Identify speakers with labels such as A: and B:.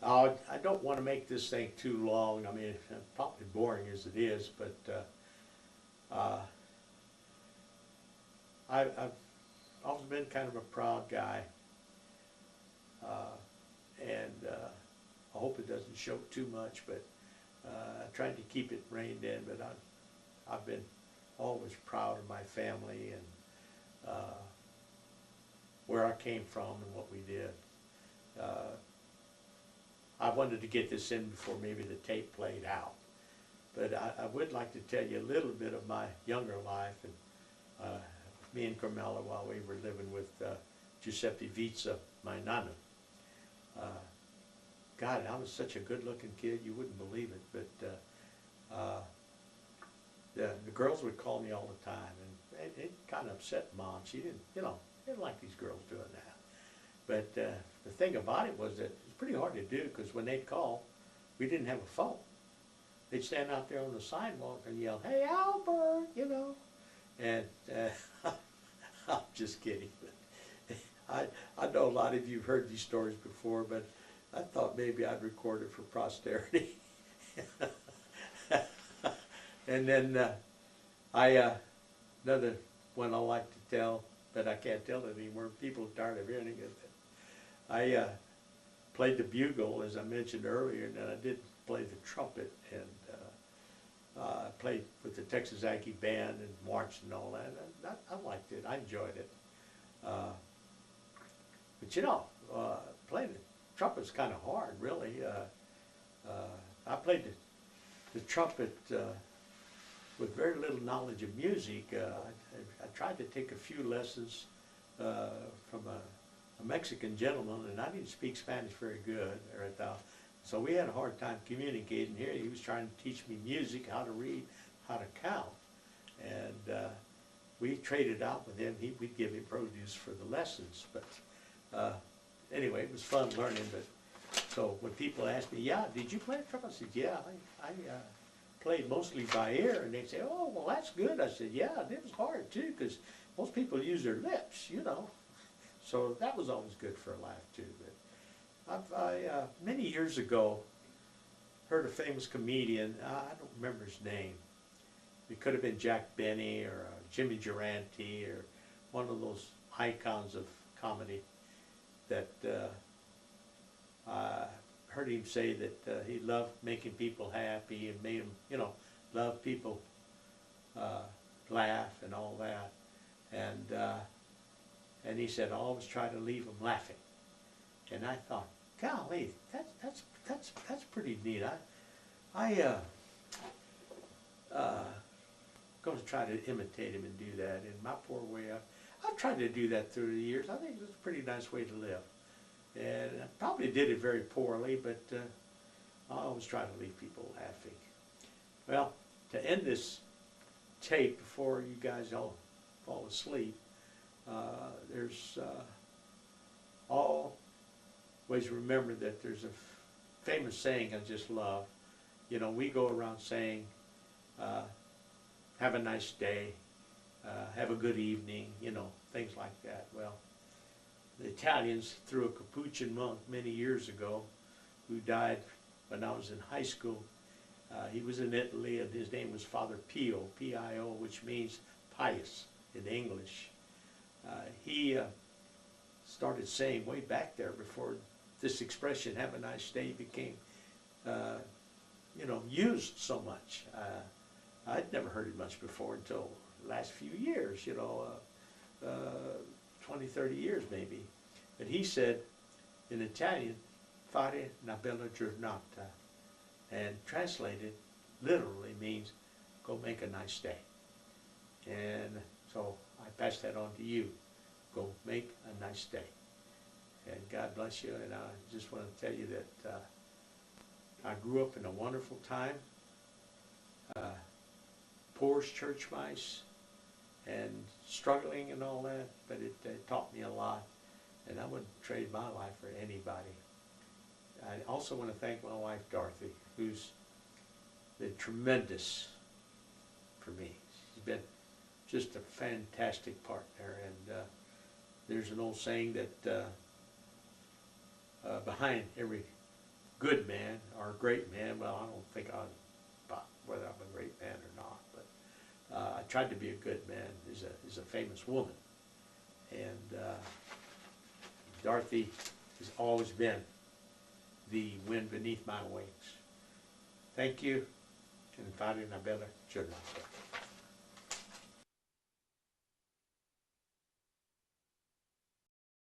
A: I don't want to make this thing too long. I mean, it's probably boring as it is, but uh, I've always been kind of a proud guy, uh, and I hope it doesn't show too much, but I tried to keep it reined in, but I've been always proud of my family and where I came from and what we did. I wanted to get this in before maybe the tape played out, but I would like to tell you a little bit of my younger life and me and Carmela while we were living with Giuseppe Vizza, my nana. God, I was such a good-looking kid, you wouldn't believe it, but the girls would call me all the time, and it kind of upset Mom. She didn't like these girls doing that. But the thing about it was that it was pretty hard to do, because when they'd call, we didn't have a phone. They'd stand out there on the sidewalk and yell, "Hey, Albert," and I'm just kidding. I know a lot of you have heard these stories before, but I thought maybe I'd record it for posterity. And then another one I like to tell, but I can't tell it anymore. People are tired of hearing it. I played the bugle, as I mentioned earlier, and then I did play the trumpet, and I played with the Texas Yankee Band and marched and all that. And I liked it. I enjoyed it. But playing the trumpet's kind of hard, really. I played the trumpet with very little knowledge of music. I tried to take a few lessons from a Mexican gentleman, and I didn't speak Spanish very good, so we had a hard time communicating here. He was trying to teach me music, how to read, how to count, and we traded out with him. We'd give him produce for the lessons, but anyway, it was fun learning. But so when people ask me, "Yeah, did you play the trumpet?" I said, "Yeah, I played mostly by ear," and they'd say, "Oh, well, that's good." I said, "Yeah, it was hard too, because most people use their lips, So that was always good for a laugh too. But I many years ago heard a famous comedian. I don't remember his name. It could have been Jack Benny or Jimmy Durante or one of those icons of comedy. That I heard him say that he loved making people happy and made them, love people, laugh and all that. And he said, always try to leave them laughing. And I thought, golly, that's pretty neat. I going to try to imitate him and do that in my poor way. I've tried to do that through the years. I think it's a pretty nice way to live. And I probably did it very poorly, but I always try to leave people laughing. Well, to end this tape before you guys all fall asleep, there's always remember that there's a famous saying I just love. We go around saying, have a nice day, have a good evening, things like that. Well, the Italians threw a Capuchin monk many years ago who died when I was in high school. He was in Italy, and his name was Father Pio, P-I-O, which means pious in English. He started saying way back there before this expression, have a nice day, became, used so much. I'd never heard it much before until the last few years, 20, 30 years maybe. But he said in Italian, fare una bella giornata, and translated literally means go make a nice day. And so I pass that on to you. Go make a nice day. And God bless you. And I just want to tell you that I grew up in a wonderful time. Poor as church mice and struggling and all that, but it taught me a lot. And I wouldn't trade my life for anybody. I also want to thank my wife, Dorothy, who's been tremendous for me. She's been just a fantastic partner. And there's an old saying that behind every good man or a great man. Well, I don't think about whether I'm a great man or not, but I tried to be a good man. Is a famous woman, and Dorothy has always been the wind beneath my wings. Thank you, and Padre Nabella Children's Day.